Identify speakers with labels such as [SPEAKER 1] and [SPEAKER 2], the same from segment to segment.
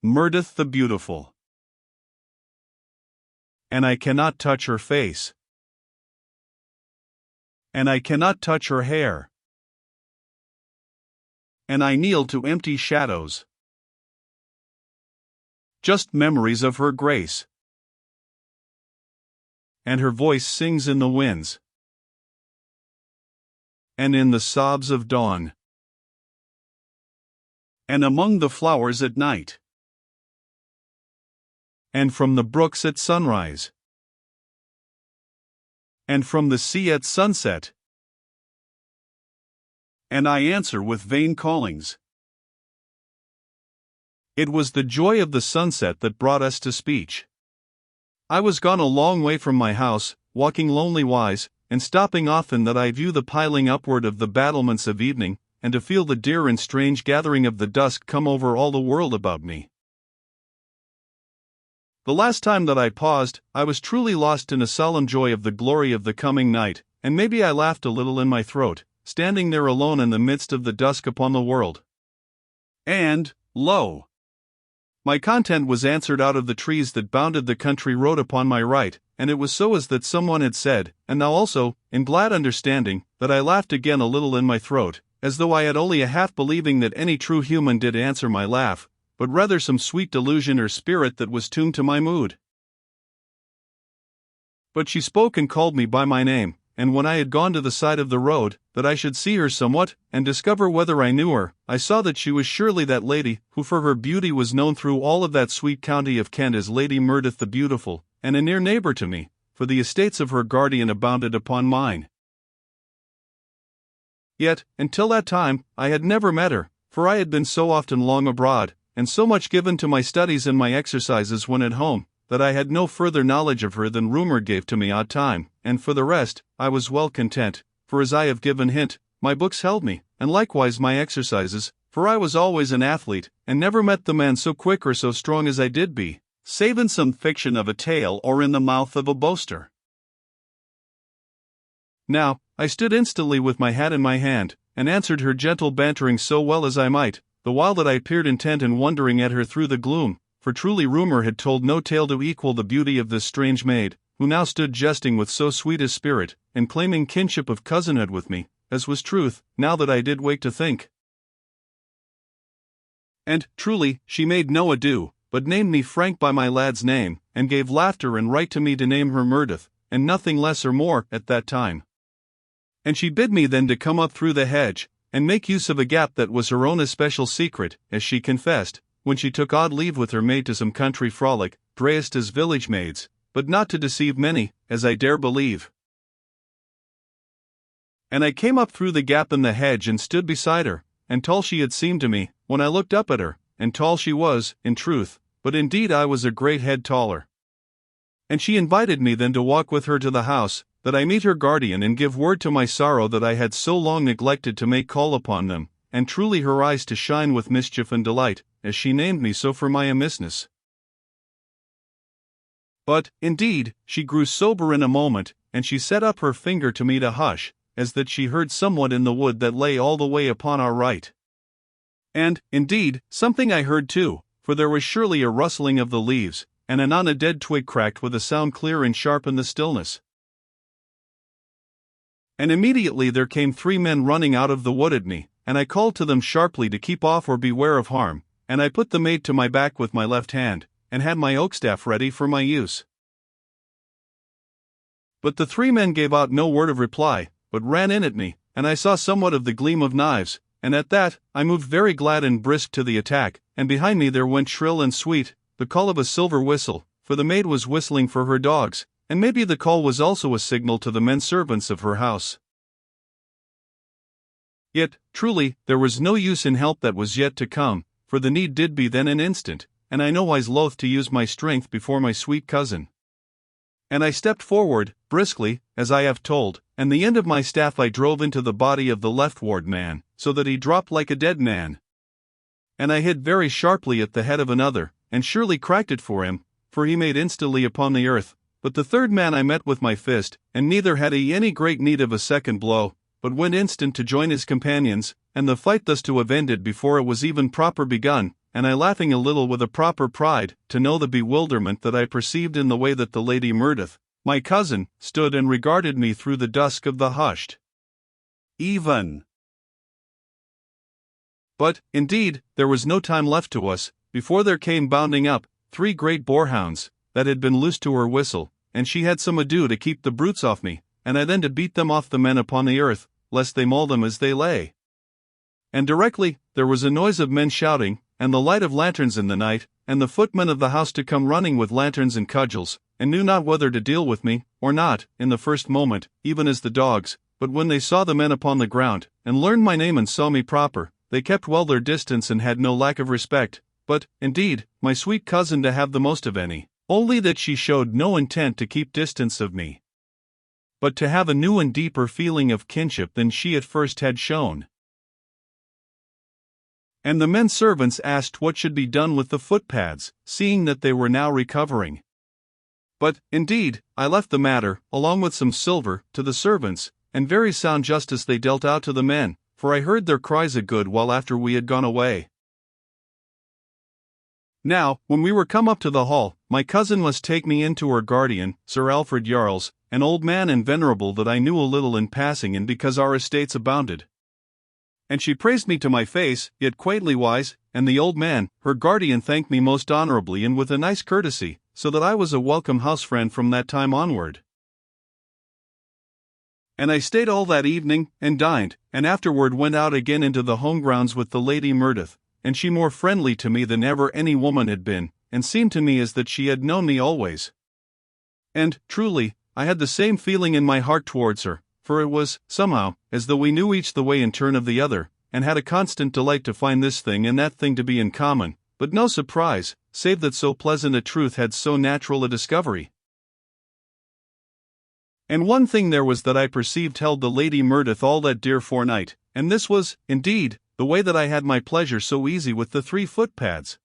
[SPEAKER 1] Meredith the Beautiful. And I cannot touch her face. And I cannot touch her hair. And I kneel to empty shadows. Just memories of her grace. And her voice sings in the winds. And in the sobs of dawn. And among the flowers at night. And from the brooks at sunrise. And from the sea at sunset. And I answer with vain callings. It was the joy of the sunset that brought us to speech. I was gone a long way from my house, walking lonely wise, and stopping often that I view the piling upward of the battlements of evening, and to feel the dear and strange gathering of the dusk come over all the world about me. The last time that I paused, I was truly lost in a solemn joy of the glory of the coming night, and maybe I laughed a little in my throat, standing there alone in the midst of the dusk upon the world. And, lo! My content was answered out of the trees that bounded the country road upon my right, and it was so as that someone had said, and now also, in glad understanding, that I laughed again a little in my throat, as though I had only a half believing that any true human did answer my laugh, but rather some sweet delusion or spirit that was tuned to my mood. But she spoke and called me by my name, and when I had gone to the side of the road, that I should see her somewhat, and discover whether I knew her, I saw that she was surely that lady, who for her beauty was known through all of that sweet county of Kent as Lady Meredith the Beautiful, and a near neighbour to me, for the estates of her guardian abounded upon mine. Yet, until that time, I had never met her, for I had been so often long abroad, and so much given to my studies and my exercises when at home, that I had no further knowledge of her than rumour gave to me odd time, and for the rest, I was well content, for as I have given hint, my books held me, and likewise my exercises, for I was always an athlete, and never met the man so quick or so strong as I did be, save in some fiction of a tale or in the mouth of a boaster. Now, I stood instantly with my hat in my hand, and answered her gentle bantering so well as I might, the while that I peered intent and wondering at her through the gloom, for truly rumour had told no tale to equal the beauty of this strange maid, who now stood jesting with so sweet a spirit, and claiming kinship of cousinhood with me, as was truth, now that I did wake to think. And, truly, she made no ado, but named me Frank by my lad's name, and gave laughter and right to me to name her Meredith, and nothing less or more, at that time. And she bid me then to come up through the hedge, and make use of a gap that was her own especial secret, as she confessed, when she took odd leave with her maid to some country frolic, dressed as village maids, but not to deceive many, as I dare believe. And I came up through the gap in the hedge and stood beside her, and tall she had seemed to me, when I looked up at her, and tall she was, in truth, but indeed I was a great head taller. And she invited me then to walk with her to the house, that I meet her guardian and give word to my sorrow that I had so long neglected to make call upon them, and truly her eyes to shine with mischief and delight, as she named me so for my amissness. But, indeed, she grew sober in a moment, and she set up her finger to me to hush, as that she heard somewhat in the wood that lay all the way upon our right. And, indeed, something I heard too, for there was surely a rustling of the leaves, and anon a dead twig cracked with a sound clear and sharp in the stillness. And immediately there came 3 men running out of the wood at me, and I called to them sharply to keep off or beware of harm, and I put the maid to my back with my left hand, and had my oak staff ready for my use. But the 3 men gave out no word of reply, but ran in at me, and I saw somewhat of the gleam of knives, and at that, I moved very glad and brisk to the attack, and behind me there went shrill and sweet, the call of a silver whistle, for the maid was whistling for her dogs, and maybe the call was also a signal to the men servants of her house. Yet, truly, there was no use in help that was yet to come, for the need did be then an instant, and I nowise loath to use my strength before my sweet cousin. And I stepped forward, briskly, as I have told, and the end of my staff I drove into the body of the leftward man, so that he dropped like a dead man. And I hit very sharply at the head of another, and surely cracked it for him, for he made instantly upon the earth. But the third man I met with my fist, and neither had he any great need of a second blow, but went instant to join his companions, and the fight thus to have ended before it was even proper begun, and I laughing a little with a proper pride, to know the bewilderment that I perceived in the way that the Lady Myrtith, my cousin, stood and regarded me through the dusk of the hushed even. But, indeed, there was no time left to us, before there came bounding up 3 great boarhounds, that had been loosed to her whistle, and she had some ado to keep the brutes off me, and I then to beat them off the men upon the earth, lest they maul them as they lay. And directly, there was a noise of men shouting, and the light of lanterns in the night, and the footmen of the house to come running with lanterns and cudgels, and knew not whether to deal with me, or not, in the first moment, even as the dogs, but when they saw the men upon the ground, and learned my name and saw me proper, they kept well their distance and had no lack of respect, but, indeed, my sweet cousin to have the most of any, only that she showed no intent to keep distance of me, but to have a new and deeper feeling of kinship than she at first had shown. And the men servants asked what should be done with the footpads, seeing that they were now recovering. But, indeed, I left the matter, along with some silver, to the servants, and very sound justice they dealt out to the men, for I heard their cries a good while after we had gone away. Now, when we were come up to the hall, my cousin must take me in to her guardian, Sir Alfred Yarles, an old man and venerable that I knew a little in passing and because our estates abounded. And she praised me to my face, yet quaintly wise, and the old man, her guardian, thanked me most honorably and with a nice courtesy, so that I was a welcome house friend from that time onward. And I stayed all that evening, and dined, and afterward went out again into the home grounds with the Lady Myrtith, and she more friendly to me than ever any woman had been, and seemed to me as that she had known me always. And, truly, I had the same feeling in my heart towards her, for it was, somehow, as though we knew each the way in turn of the other, and had a constant delight to find this thing and that thing to be in common, but no surprise, save that so pleasant a truth had so natural a discovery. And one thing there was that I perceived held the Lady Myrtith all that dear forenight, and this was, indeed, the way that I had my pleasure so easy with the 3 footpads.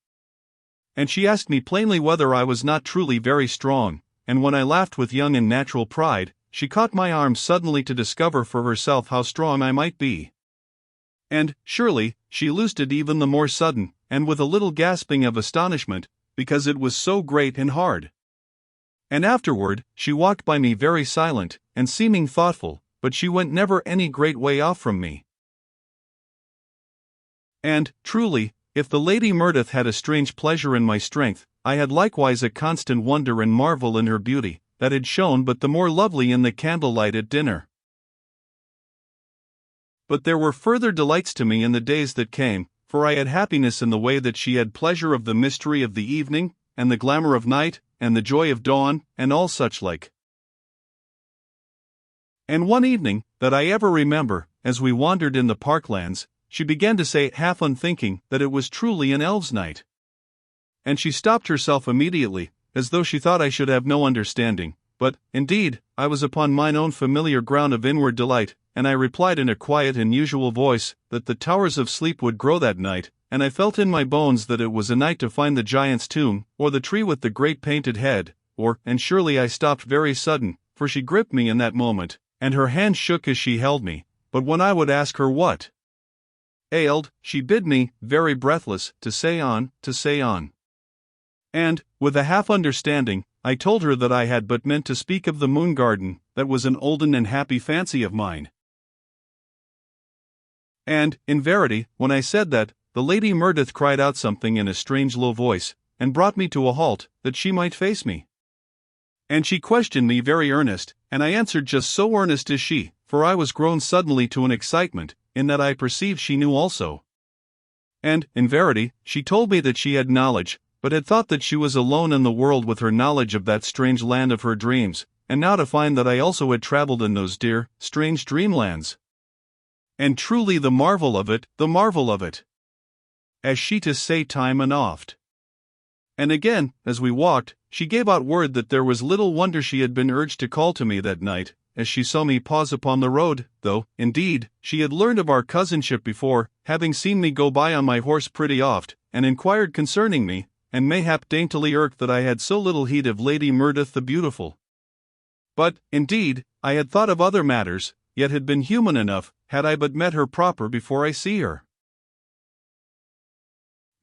[SPEAKER 1] And she asked me plainly whether I was not truly very strong, and when I laughed with young and natural pride, she caught my arm suddenly to discover for herself how strong I might be. And, surely, she loosed it even the more sudden, and with a little gasping of astonishment, because it was so great and hard. And afterward, she walked by me very silent, and seeming thoughtful, but she went never any great way off from me. And, truly, if the Lady Myrtith had a strange pleasure in my strength, I had likewise a constant wonder and marvel in her beauty, that had shone but the more lovely in the candlelight at dinner. But there were further delights to me in the days that came, for I had happiness in the way that she had pleasure of the mystery of the evening, and the glamour of night, and the joy of dawn, and all such like. And one evening, that I ever remember, as we wandered in the parklands, she began to say, half unthinking, that it was truly an elves' night. And she stopped herself immediately, as though she thought I should have no understanding, but, indeed, I was upon mine own familiar ground of inward delight, and I replied in a quiet and usual voice, that the towers of sleep would grow that night, and I felt in my bones that it was a night to find the giant's tomb, or the tree with the great painted head, or, and surely I stopped very sudden, for she gripped me in that moment, and her hand shook as she held me, but when I would ask her what ailed, she bid me, very breathless, to say on, to say on. And, with a half-understanding, I told her that I had but meant to speak of the moon garden, that was an olden and happy fancy of mine. And, in verity, when I said that, the Lady Myrtith cried out something in a strange low voice, and brought me to a halt, that she might face me. And she questioned me very earnest, and I answered just so earnest as she, for I was grown suddenly to an excitement, in that I perceived she knew also. And, in verity, she told me that she had knowledge, but had thought that she was alone in the world with her knowledge of that strange land of her dreams, and now to find that I also had travelled in those dear, strange dreamlands. And truly the marvel of it, the marvel of it! As she to say time and oft. And again, as we walked, she gave out word that there was little wonder she had been urged to call to me that night, as she saw me pause upon the road, though, indeed, she had learned of our cousinship before, having seen me go by on my horse pretty oft, and inquired concerning me, and mayhap daintily irked that I had so little heed of Lady Myrtith the Beautiful. But, indeed, I had thought of other matters, yet had been human enough, had I but met her proper before I see her.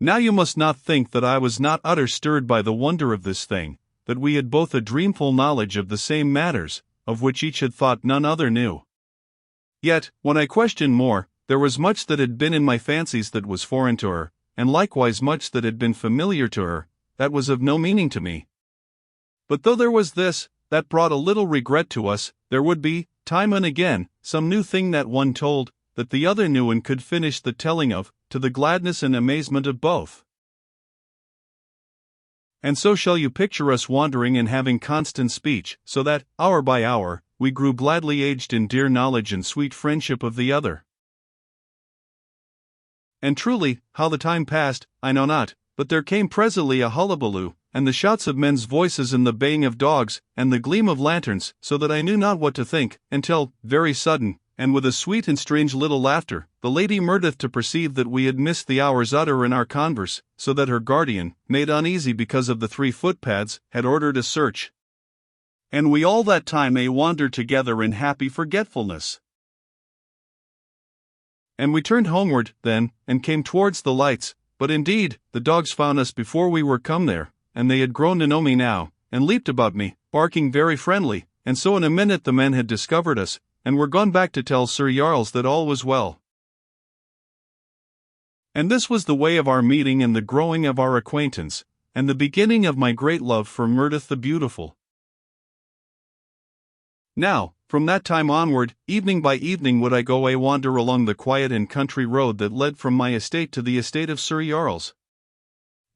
[SPEAKER 1] Now you must not think that I was not utter stirred by the wonder of this thing, that we had both a dreamful knowledge of the same matters, of which each had thought none other knew. Yet, when I questioned more, there was much that had been in my fancies that was foreign to her, and likewise much that had been familiar to her, that was of no meaning to me. But though there was this, that brought a little regret to us, there would be, time and again, some new thing that one told, that the other knew and could finish the telling of, to the gladness and amazement of both. And so shall you picture us wandering and having constant speech, so that, hour by hour, we grew gladly aged in dear knowledge and sweet friendship of the other. And truly, how the time passed, I know not, but there came presently a hullabaloo, and the shouts of men's voices and the baying of dogs, and the gleam of lanterns, so that I knew not what to think, until, very sudden, and with a sweet and strange little laughter, the lady murdereth to perceive that we had missed the hour's utter in our converse, so that her guardian, made uneasy because of the 3 footpads, had ordered a search. And we all that time may wander together in happy forgetfulness. And we turned homeward, then, and came towards the lights, but indeed, the dogs found us before we were come there, and they had grown to know me now, and leaped about me, barking very friendly, and so in a minute the men had discovered us, and were gone back to tell Sir Jarls that all was well. And this was the way of our meeting and the growing of our acquaintance, and the beginning of my great love for Myrtith the Beautiful. Now, from that time onward, evening by evening would I go a wander along the quiet and country road that led from my estate to the estate of Sir Jarls.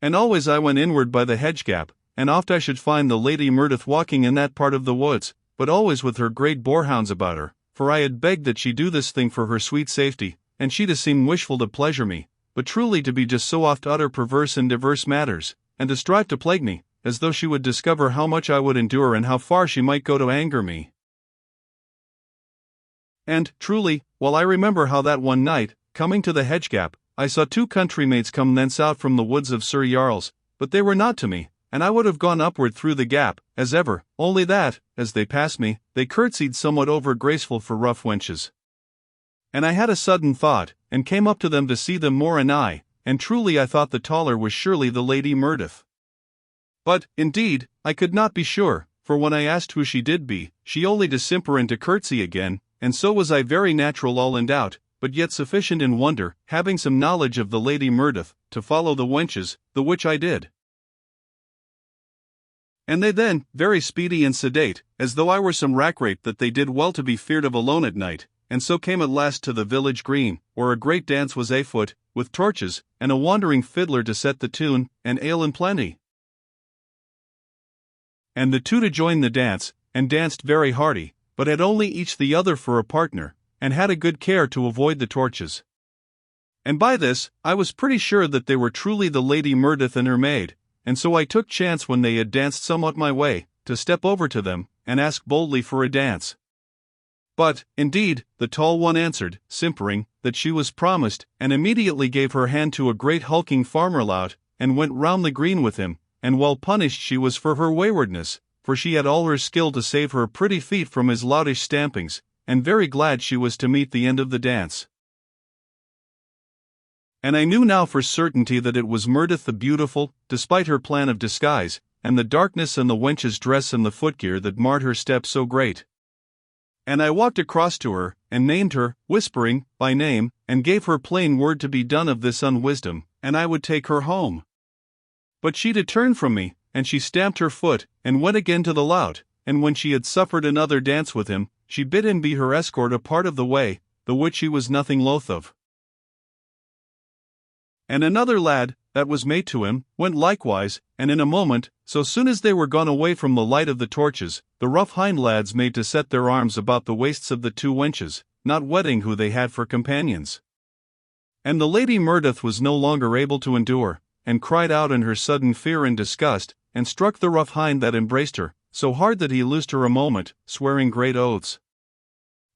[SPEAKER 1] And always I went inward by the hedge gap, and oft I should find the Lady Myrtith walking in that part of the woods, but always with her great boarhounds about her, for I had begged that she do this thing for her sweet safety, and she to seem wishful to pleasure me, but truly to be just so oft utter perverse in diverse matters, and to strive to plague me, as though she would discover how much I would endure and how far she might go to anger me. And, truly, while I remember how that one night, coming to the hedge gap, I saw 2 country maids come thence out from the woods of Sir Jarls, but they were not to me, and I would have gone upward through the gap, as ever, only that, as they passed me, they curtsied somewhat over graceful for rough wenches. And I had a sudden thought, and came up to them to see them more anigh, and truly I thought the taller was surely the Lady Myrtith. But, indeed, I could not be sure, for when I asked who she did be, she only to simper and to curtsy again, and so was I very natural all in doubt, but yet sufficient in wonder, having some knowledge of the Lady Myrtith, to follow the wenches, the which I did. And they then, very speedy and sedate, as though I were some rackrape that they did well to be feared of alone at night, and so came at last to the village green, where a great dance was afoot, with torches, and a wandering fiddler to set the tune, and ale in plenty. And the 2 to join the dance, and danced very hearty, but had only each the other for a partner, and had a good care to avoid the torches. And by this, I was pretty sure that they were truly the Lady Myrtith and her maid, and so I took chance when they had danced somewhat my way, to step over to them, and ask boldly for a dance. But, indeed, the tall one answered, simpering, that she was promised, and immediately gave her hand to a great hulking farmer lout, and went round the green with him, and well punished she was for her waywardness, for she had all her skill to save her pretty feet from his loutish stampings, and very glad she was to meet the end of the dance. And I knew now for certainty that it was Myrtith the Beautiful, despite her plan of disguise, and the darkness and the wench's dress and the footgear that marred her step so great. And I walked across to her, and named her, whispering, by name, and gave her plain word to be done of this unwisdom, and I would take her home. But she did turn from me, and she stamped her foot, and went again to the lout, and when she had suffered another dance with him, she bid him be her escort a part of the way, the which he was nothing loath of. And another lad, that was mate to him, went likewise, and in a moment, so soon as they were gone away from the light of the torches, the rough hind lads made to set their arms about the waists of the 2 wenches, not wetting who they had for companions. And the Lady Myrtith was no longer able to endure, and cried out in her sudden fear and disgust, and struck the rough hind that embraced her, so hard that he loosed her a moment, swearing great oaths.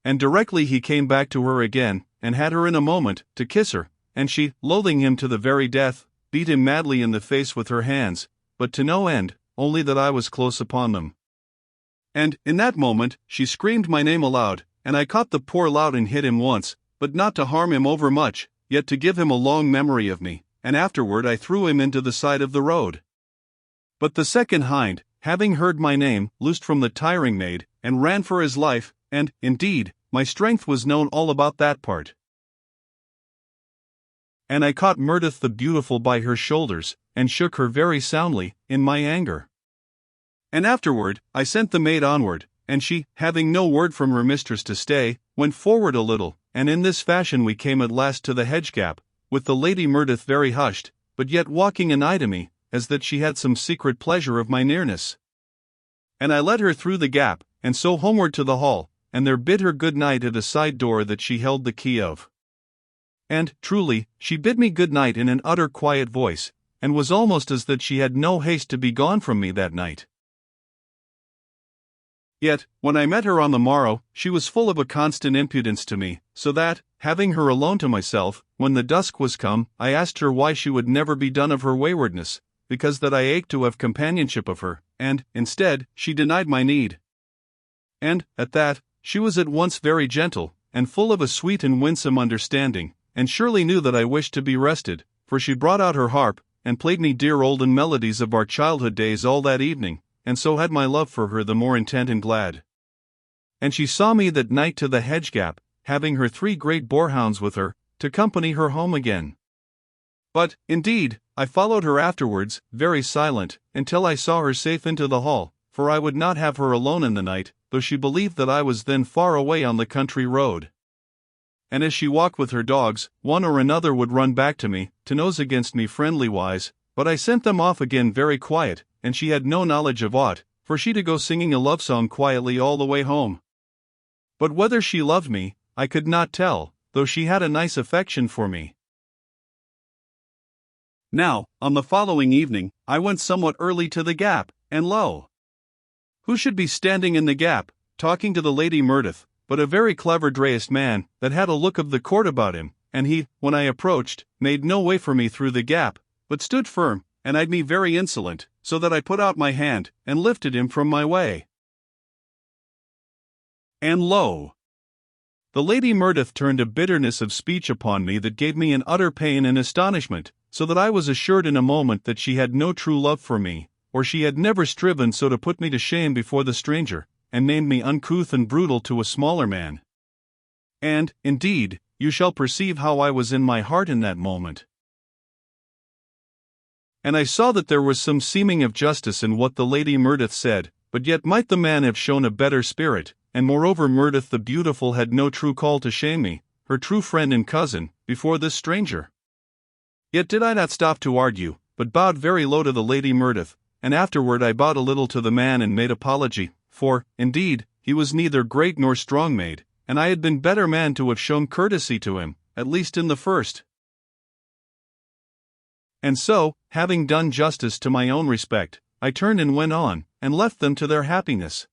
[SPEAKER 1] And directly he came back to her again, and had her in a moment, to kiss her, and she, loathing him to the very death, beat him madly in the face with her hands, but to no end, only that I was close upon them. And, in that moment, she screamed my name aloud, and I caught the poor lout and hit him once, but not to harm him overmuch, yet to give him a long memory of me, and afterward I threw him into the side of the road. But the second hind, having heard my name, loosed from the tiring maid, and ran for his life, and, indeed, my strength was known all about that part. And I caught Myrtith the Beautiful by her shoulders, and shook her very soundly, in my anger. And afterward, I sent the maid onward, and she, having no word from her mistress to stay, went forward a little, and in this fashion we came at last to the hedge gap, with the Lady Myrtith very hushed, but yet walking an eye to me, as that she had some secret pleasure of my nearness. And I led her through the gap, and so homeward to the hall, and there bid her good night at a side door that she held the key of. And, truly, she bid me good night in an utter quiet voice, and was almost as that she had no haste to be gone from me that night. Yet, when I met her on the morrow, she was full of a constant impudence to me, so that, having her alone to myself, when the dusk was come, I asked her why she would never be done of her waywardness, because that I ached to have companionship of her, and, instead, she denied my need. And, at that, she was at once very gentle, and full of a sweet and winsome understanding, and surely knew that I wished to be rested, for she brought out her harp, and played me dear olden melodies of our childhood days all that evening, and so had my love for her the more intent and glad. And she saw me that night to the hedge gap, having her 3 great boarhounds with her, to company her home again. But, indeed, I followed her afterwards, very silent, until I saw her safe into the hall, for I would not have her alone in the night, though she believed that I was then far away on the country road. And as she walked with her dogs, one or another would run back to me, to nose against me friendly wise, but I sent them off again very quiet, and she had no knowledge of aught, for she to go singing a love song quietly all the way home. But whether she loved me, I could not tell, though she had a nice affection for me. Now, on the following evening, I went somewhat early to the gap, and lo! Who should be standing in the gap, talking to the Lady Myrtith, but a very clever drayest man, that had a look of the court about him, and he, when I approached, made no way for me through the gap, but stood firm, and eyed me very insolent, so that I put out my hand, and lifted him from my way. And lo! The Lady Myrtith turned a bitterness of speech upon me that gave me an utter pain and astonishment, so that I was assured in a moment that she had no true love for me, or she had never striven so to put me to shame before the stranger, and named me uncouth and brutal to a smaller man. And, indeed, you shall perceive how I was in my heart in that moment. And I saw that there was some seeming of justice in what the Lady Myrtith said, but yet might the man have shown a better spirit, and moreover Myrtith the Beautiful had no true call to shame me, her true friend and cousin, before this stranger. Yet did I not stop to argue, but bowed very low to the Lady Myrtith, and afterward I bowed a little to the man and made apology, for, indeed, he was neither great nor strong made, and I had been better man to have shown courtesy to him, at least in the first. And so, having done justice to my own respect, I turned and went on, and left them to their happiness.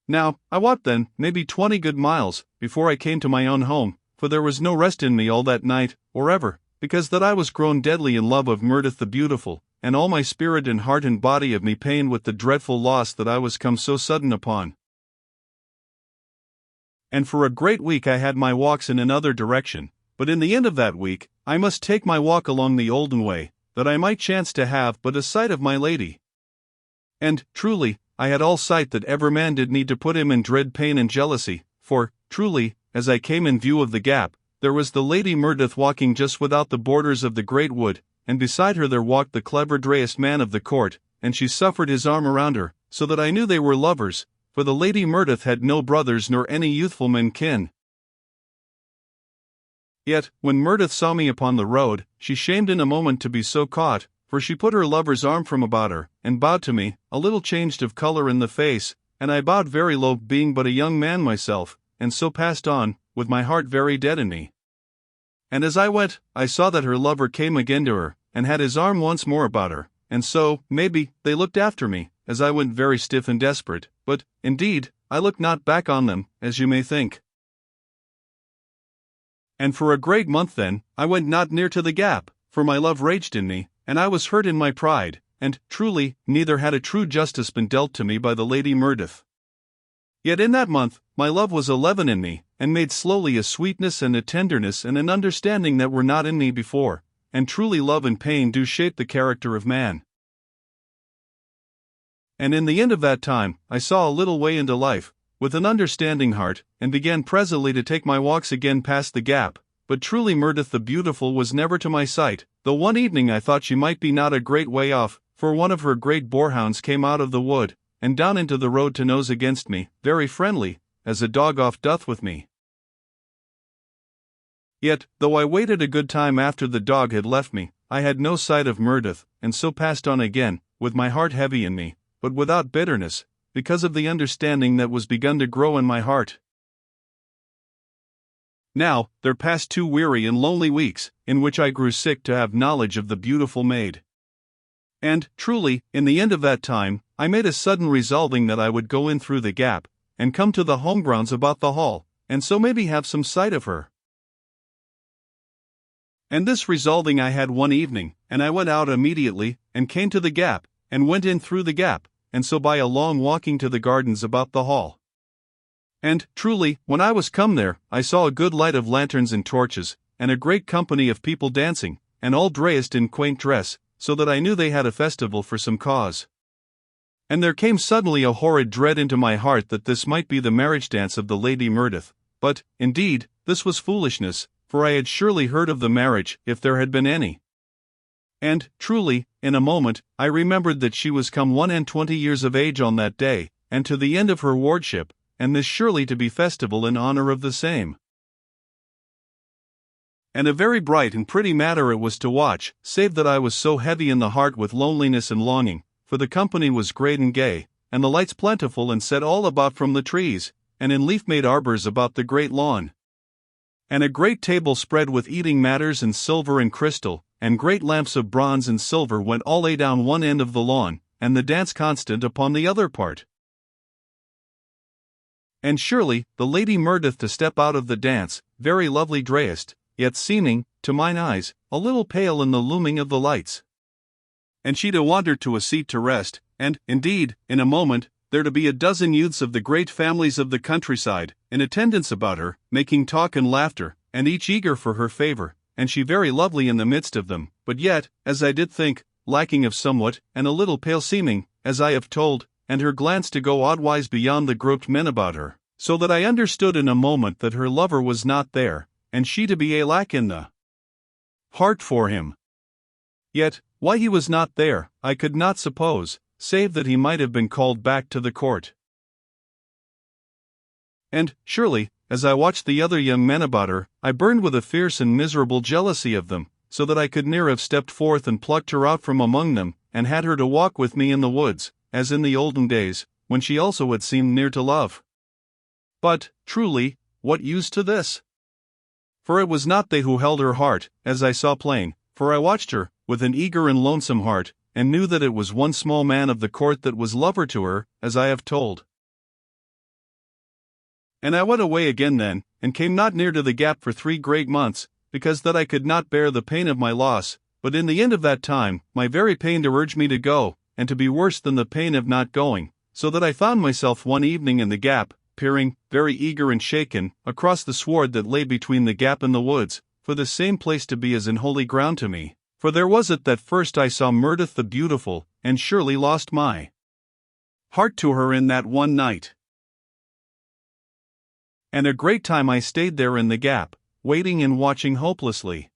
[SPEAKER 1] Now, I walked then, maybe 20 good miles, before I came to my own home, for there was no rest in me all that night, or ever, because that I was grown deadly in love of Myrtith the Beautiful, and all my spirit and heart and body of me pained with the dreadful loss that I was come so sudden upon. And for a great week I had my walks in another direction, but in the end of that week, I must take my walk along the olden way, that I might chance to have but a sight of my lady. And, truly, I had all sight that ever man did need to put him in dread pain and jealousy, for, truly, as I came in view of the gap, there was the Lady Myrtith walking just without the borders of the great wood, and beside her there walked the clever drayest man of the court, and she suffered his arm around her, so that I knew they were lovers, for the Lady Myrtith had no brothers nor any youthful men kin. Yet, when Myrtith saw me upon the road, she shamed in a moment to be so caught, for she put her lover's arm from about her, and bowed to me, a little changed of color in the face, and I bowed very low, being but a young man myself, and so passed on, with my heart very dead in me. And as I went, I saw that her lover came again to her, and had his arm once more about her, and so, maybe, they looked after me, as I went very stiff and desperate, but, indeed, I looked not back on them, as you may think. And for a great month then, I went not near to the gap, for my love raged in me, and I was hurt in my pride, and, truly, neither had a true justice been dealt to me by the Lady Myrtith. Yet in that month, my love was a leaven in me, and made slowly a sweetness and a tenderness and an understanding that were not in me before, and truly love and pain do shape the character of man. And in the end of that time, I saw a little way into life, with an understanding heart, and began presently to take my walks again past the gap, but truly Murdith the beautiful was never to my sight, though one evening I thought she might be not a great way off, for one of her great boarhounds came out of the wood, and down into the road to nose against me, very friendly, as a dog oft doth with me. Yet, though I waited a good time after the dog had left me, I had no sight of Murdith, and so passed on again, with my heart heavy in me, but without bitterness, because of the understanding that was begun to grow in my heart. Now, there passed 2 weary and lonely weeks, in which I grew sick to have knowledge of the beautiful maid. And, truly, in the end of that time, I made a sudden resolving that I would go in through the gap, and come to the home grounds about the hall, and so maybe have some sight of her. And this resolving I had one evening, and I went out immediately, and came to the gap, and went in through the gap, and so by a long walking to the gardens about the hall. And, truly, when I was come there, I saw a good light of lanterns and torches, and a great company of people dancing, and all dressed in quaint dress, so that I knew they had a festival for some cause. And there came suddenly a horrid dread into my heart that this might be the marriage dance of the Lady Murdith, but, indeed, this was foolishness, for I had surely heard of the marriage, if there had been any. And, truly, in a moment, I remembered that she was come 21 years of age on that day, and to the end of her wardship, and this surely to be festival in honor of the same. And a very bright and pretty matter it was to watch, save that I was so heavy in the heart with loneliness and longing, for the company was great and gay, and the lights plentiful and set all about from the trees, and in leaf-made arbours about the great lawn. And a great table spread with eating matters and silver and crystal, and great lamps of bronze and silver went all lay down one end of the lawn, and the dance constant upon the other part. And surely, the Lady Murdith to step out of the dance, very lovely dressed, yet seeming, to mine eyes, a little pale in the looming of the lights. And she to wander to a seat to rest, and, indeed, in a moment, there to be a dozen youths of the great families of the countryside, in attendance about her, making talk and laughter, and each eager for her favour, and she very lovely in the midst of them, but yet, as I did think, lacking of somewhat, and a little pale seeming, as I have told, and her glance to go oddwise beyond the grouped men about her, so that I understood in a moment that her lover was not there, and she to be alack in the heart for him. Yet, why he was not there, I could not suppose, save that he might have been called back to the court. And, surely, as I watched the other young men about her, I burned with a fierce and miserable jealousy of them, so that I could ne'er have stepped forth and plucked her out from among them, and had her to walk with me in the woods, as in the olden days, when she also had seemed near to love. But, truly, what use to this? For it was not they who held her heart, as I saw plain, for I watched her, with an eager and lonesome heart, and knew that it was one small man of the court that was lover to her, as I have told. And I went away again then, and came not near to the gap for 3 great months, because that I could not bear the pain of my loss, but in the end of that time, my very pain to urge me to go, and to be worse than the pain of not going, so that I found myself one evening in the gap, peering, very eager and shaken, across the sward that lay between the gap and the woods, for the same place to be as in holy ground to me, for there was it that first I saw Murdith the beautiful, and surely lost my heart to her in that one night. And a great time I stayed there in the gap, waiting and watching hopelessly.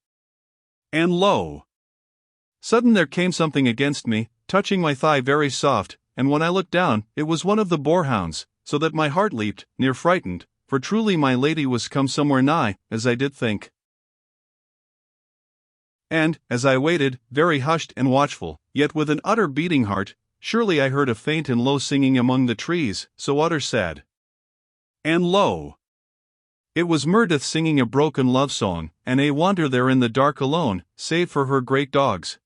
[SPEAKER 1] And lo! Sudden there came something against me, touching my thigh very soft, and when I looked down, it was one of the boarhounds, so that my heart leaped, near frightened, for truly my lady was come somewhere nigh, as I did think. And, as I waited, very hushed and watchful, yet with an utter beating heart, surely I heard a faint and low singing among the trees, so utter sad. And lo! It was Murdith singing a broken love song, and I wander there in the dark alone, save for her great dogs.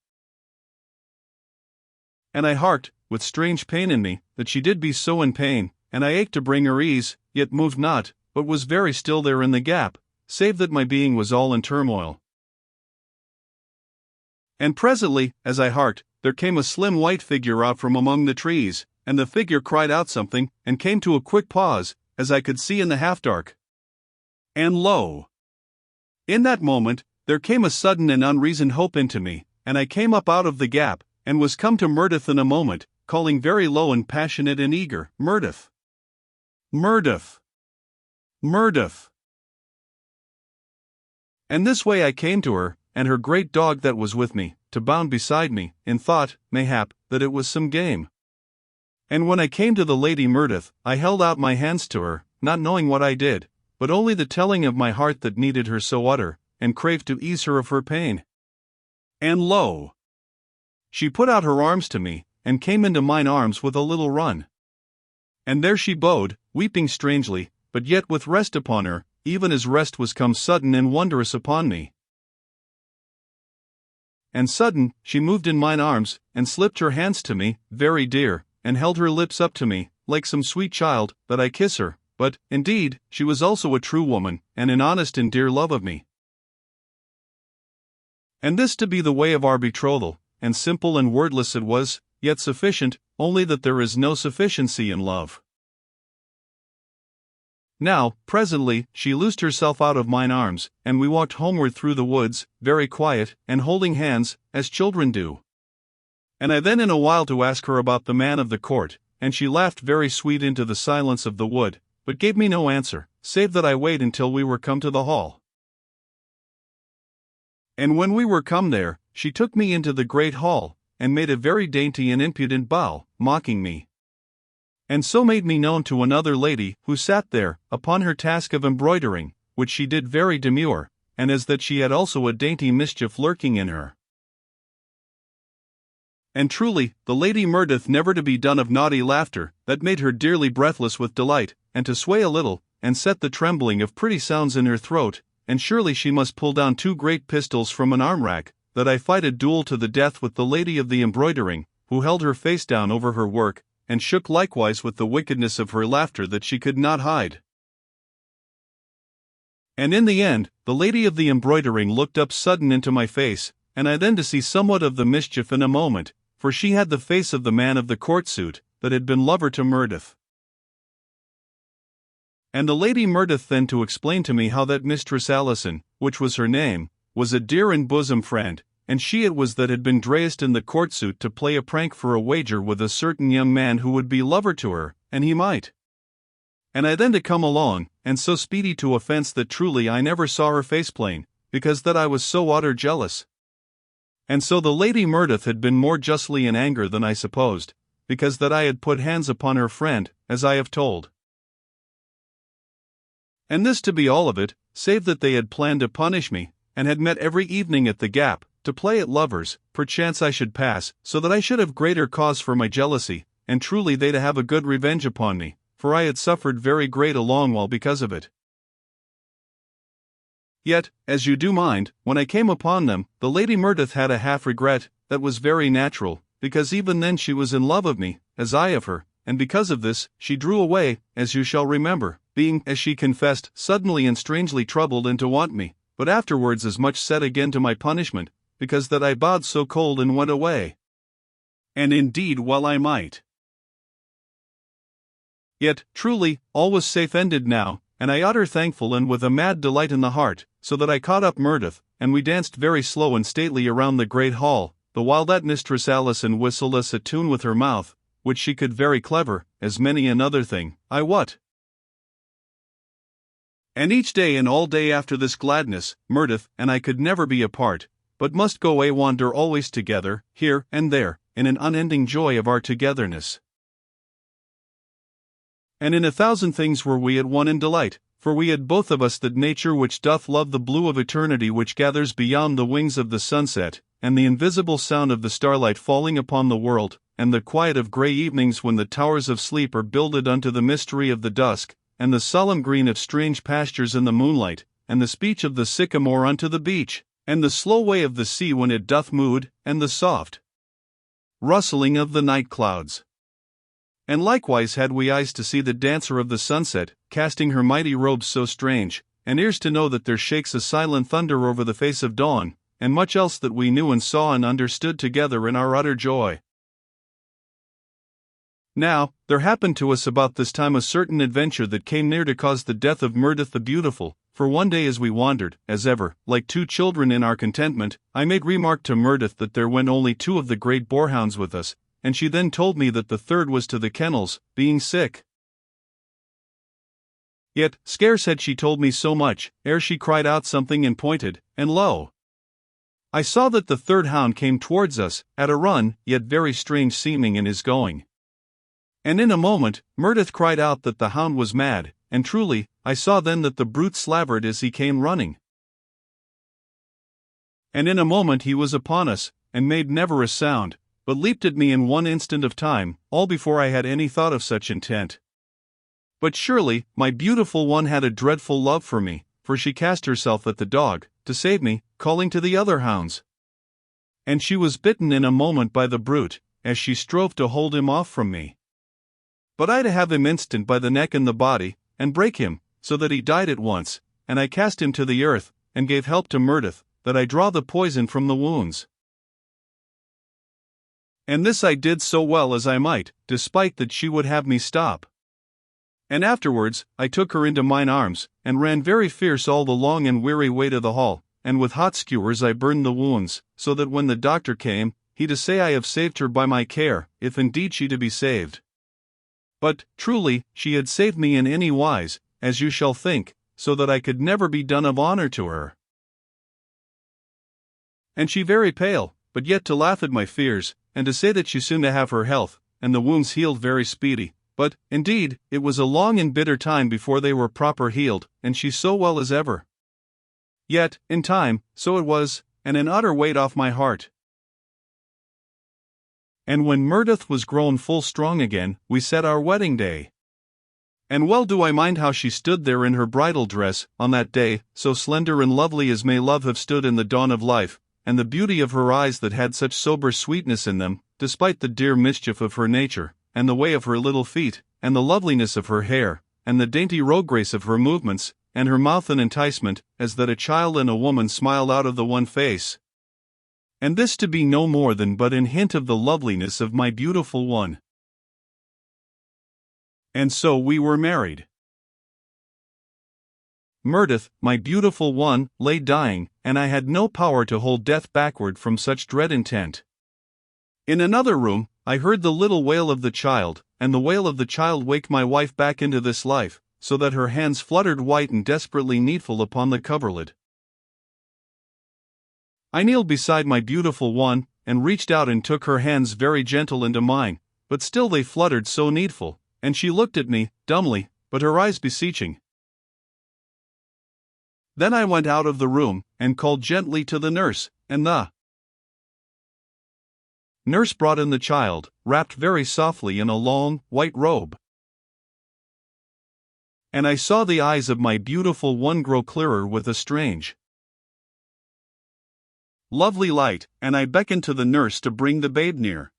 [SPEAKER 1] And I harked, with strange pain in me, that she did be so in pain, and I ached to bring her ease, yet moved not, but was very still there in the gap, save that my being was all in turmoil. And presently, as I harked, there came a slim white figure out from among the trees, and the figure cried out something, and came to a quick pause, as I could see in the half-dark. And lo! In that moment, there came a sudden and unreasoned hope into me, and I came up out of the gap, and was come to Murdith in a moment, calling very low and passionate and eager, Murdith! Murdith! Murdith! And this way I came to her, and her great dog that was with me, to bound beside me, in thought, mayhap, that it was some game. And when I came to the Lady Murdith, I held out my hands to her, not knowing what I did, but only the telling of my heart that needed her so utter, and craved to ease her of her pain. And lo! She put out her arms to me, and came into mine arms with a little run. And there she bode, weeping strangely, but yet with rest upon her, even as rest was come sudden and wondrous upon me. And sudden, she moved in mine arms, and slipped her hands to me, very dear, and held her lips up to me, like some sweet child, that I kiss her, but, indeed, she was also a true woman, and in honest and dear love of me. And this to be the way of our betrothal, and simple and wordless it was, yet sufficient, only that there is no sufficiency in love. Now, presently, she loosed herself out of mine arms, and we walked homeward through the woods, very quiet, and holding hands, as children do. And I then in a while to ask her about the man of the court, and she laughed very sweet into the silence of the wood, but gave me no answer, save that I wait until we were come to the hall. And when we were come there, she took me into the great hall, and made a very dainty and impudent bow, mocking me. And so made me known to another lady, who sat there, upon her task of embroidering, which she did very demure, and as that she had also a dainty mischief lurking in her. And truly, the Lady Murdith never to be done of naughty laughter, that made her dearly breathless with delight, and to sway a little, and set the trembling of pretty sounds in her throat, and surely she must pull down 2 great pistols from an arm-rack, that I fight a duel to the death with the lady of the embroidering, who held her face down over her work, and shook likewise with the wickedness of her laughter that she could not hide. And in the end, the lady of the embroidering looked up sudden into my face, and I then to see somewhat of the mischief in a moment, for she had the face of the man of the court suit, that had been lover to Murdith. And the Lady Murdith then to explain to me how that Mistress Alison, which was her name, was a dear and bosom friend, and she it was that had been drayest in the court suit to play a prank for a wager with a certain young man who would be lover to her, and he might. And I then to come along, and so speedy to offence that truly I never saw her face plain, because that I was so utter jealous. And so the Lady Murdith had been more justly in anger than I supposed, because that I had put hands upon her friend, as I have told. And this to be all of it, save that they had planned to punish me, and had met every evening at the gap, to play at lovers, perchance I should pass, so that I should have greater cause for my jealousy, and truly they to have a good revenge upon me, for I had suffered very great a long while because of it. Yet, as you do mind, when I came upon them, the Lady Murdith had a half regret, that was very natural, because even then she was in love of me, as I of her, and because of this, she drew away, as you shall remember, being, as she confessed, suddenly and strangely troubled and to want me, but afterwards as much set again to my punishment, because that I bowed so cold and went away. And indeed well I might. Yet, truly, all was safe ended now, and I utter thankful and with a mad delight in the heart, so that I caught up Murdith, and we danced very slow and stately around the great hall, the while that Mistress Alison whistled us a tune with her mouth, which she could very clever, as many another thing, I wot. And each day and all day after this gladness, Murdith and I could never be apart, but must go a wander always together, here and there, in an unending joy of our togetherness. And in 1,000 things were we at one in delight, for we had both of us that nature which doth love the blue of eternity which gathers beyond the wings of the sunset, and the invisible sound of the starlight falling upon the world, and the quiet of grey evenings when the towers of sleep are builded unto the mystery of the dusk, and the solemn green of strange pastures in the moonlight, and the speech of the sycamore unto the beach, and the slow way of the sea when it doth mood, and the soft rustling of the night clouds. And likewise had we eyes to see the dancer of the sunset, casting her mighty robes so strange, and ears to know that there shakes a silent thunder over the face of dawn, and much else that we knew and saw and understood together in our utter joy. Now, there happened to us about this time a certain adventure that came near to cause the death of Murdith the Beautiful, for one day as we wandered, as ever, like two children in our contentment, I made remark to Murdith that there went only two of the great boarhounds with us, and she then told me that the third was to the kennels, being sick. Yet, scarce had she told me so much, ere she cried out something and pointed, and lo! I saw that the third hound came towards us, at a run, yet very strange seeming in his going. And in a moment, Murdith cried out that the hound was mad, and truly, I saw then that the brute slavered as he came running. And in a moment he was upon us, and made never a sound, but leaped at me in one instant of time, all before I had any thought of such intent. But surely, my beautiful one had a dreadful love for me, for she cast herself at the dog, to save me, calling to the other hounds. And she was bitten in a moment by the brute, as she strove to hold him off from me. But I to have him instant by the neck and the body, and break him, so that he died at once, and I cast him to the earth, and gave help to Murdith, that I draw the poison from the wounds. And this I did so well as I might, despite that she would have me stop. And afterwards, I took her into mine arms, and ran very fierce all the long and weary way to the hall, and with hot skewers I burned the wounds, so that when the doctor came, he to say I have saved her by my care, if indeed she to be saved. But, truly, she had saved me in any wise, as you shall think, so that I could never be done of honor to her. And she very pale, but yet to laugh at my fears, and to say that she soon to have her health, and the wounds healed very speedy. But, indeed, it was a long and bitter time before they were proper healed, and she so well as ever. Yet, in time, so it was, and an utter weight off my heart. And when Murdith was grown full strong again, we set our wedding day. And well do I mind how she stood there in her bridal dress, on that day, so slender and lovely as may love have stood in the dawn of life, and the beauty of her eyes that had such sober sweetness in them, despite the dear mischief of her nature, and the way of her little feet, and the loveliness of her hair, and the dainty rogue grace of her movements, and her mouth an enticement, as that a child and a woman smiled out of the one face. And this to be no more than but an hint of the loveliness of my beautiful one. And so we were married. Murdith, my beautiful one, lay dying, and I had no power to hold death backward from such dread intent. In another room, I heard the little wail of the child, and the wail of the child waked my wife back into this life, so that her hands fluttered white and desperately needful upon the coverlid. I kneeled beside my beautiful one, and reached out and took her hands very gentle into mine, but still they fluttered so needful, and she looked at me, dumbly, but her eyes beseeching. Then I went out of the room, and called gently to the nurse, and the nurse brought in the child, wrapped very softly in a long, white robe. And I saw the eyes of my beautiful one grow clearer with a strange, lovely light, and I beckoned to the nurse to bring the babe near.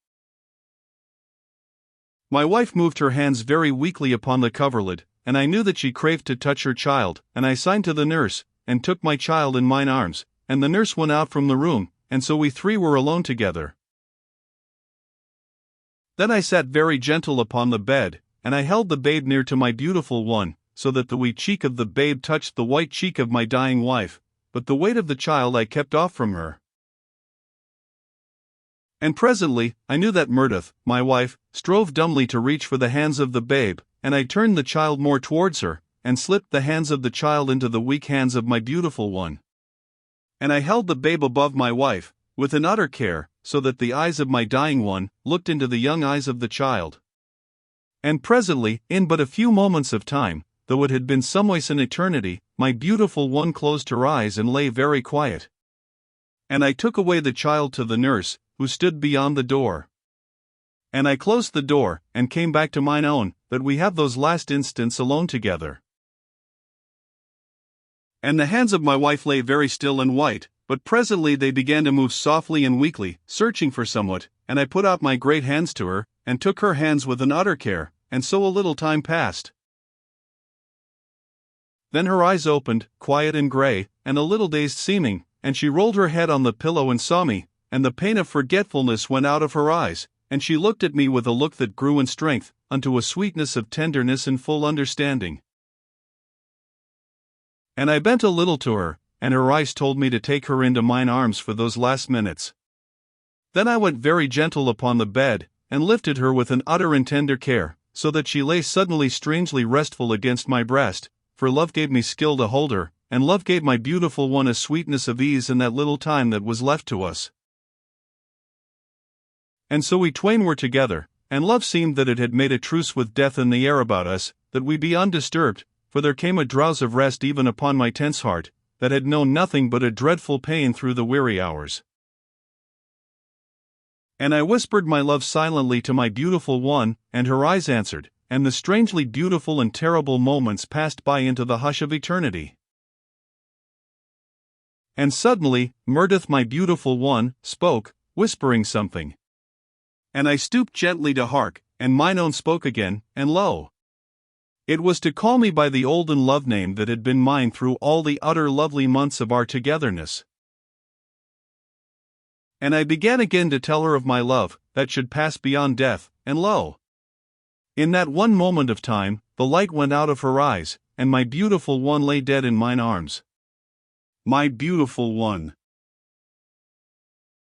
[SPEAKER 1] My wife moved her hands very weakly upon the coverlid, and I knew that she craved to touch her child, and I signed to the nurse, and took my child in mine arms, and the nurse went out from the room, and so we three were alone together. Then I sat very gentle upon the bed, and I held the babe near to my beautiful one, so that the wee cheek of the babe touched the white cheek of my dying wife, but the weight of the child I kept off from her. And presently, I knew that Murdith, my wife, strove dumbly to reach for the hands of the babe, and I turned the child more towards her, and slipped the hands of the child into the weak hands of my beautiful one. And I held the babe above my wife, with an utter care, so that the eyes of my dying one looked into the young eyes of the child. And presently, in but a few moments of time, though it had been someways an eternity, my beautiful one closed her eyes and lay very quiet. And I took away the child to the nurse, who stood beyond the door. And I closed the door, and came back to mine own, that we have those last instants alone together. And the hands of my wife lay very still and white, but presently they began to move softly and weakly, searching for somewhat, and I put out my great hands to her, and took her hands with an utter care, and so a little time passed. Then her eyes opened, quiet and grey, and a little dazed seeming, and she rolled her head on the pillow and saw me, and the pain of forgetfulness went out of her eyes, and she looked at me with a look that grew in strength, unto a sweetness of tenderness and full understanding. And I bent a little to her, and her eyes told me to take her into mine arms for those last minutes. Then I went very gentle upon the bed, and lifted her with an utter and tender care, so that she lay suddenly strangely restful against my breast, for love gave me skill to hold her, and love gave my beautiful one a sweetness of ease in that little time that was left to us. And so we twain were together, and love seemed that it had made a truce with death in the air about us, that we be undisturbed, for there came a drowse of rest even upon my tense heart, that had known nothing but a dreadful pain through the weary hours. And I whispered my love silently to my beautiful one, and her eyes answered, and the strangely beautiful and terrible moments passed by into the hush of eternity. And suddenly, Meredith, my beautiful one, spoke, whispering something. And I stooped gently to hark, and mine own spoke again, and lo! It was to call me by the olden love name that had been mine through all the utter lovely months of our togetherness. And I began again to tell her of my love, that should pass beyond death, and lo! In that one moment of time, the light went out of her eyes, and my beautiful one lay dead in mine arms. My beautiful one!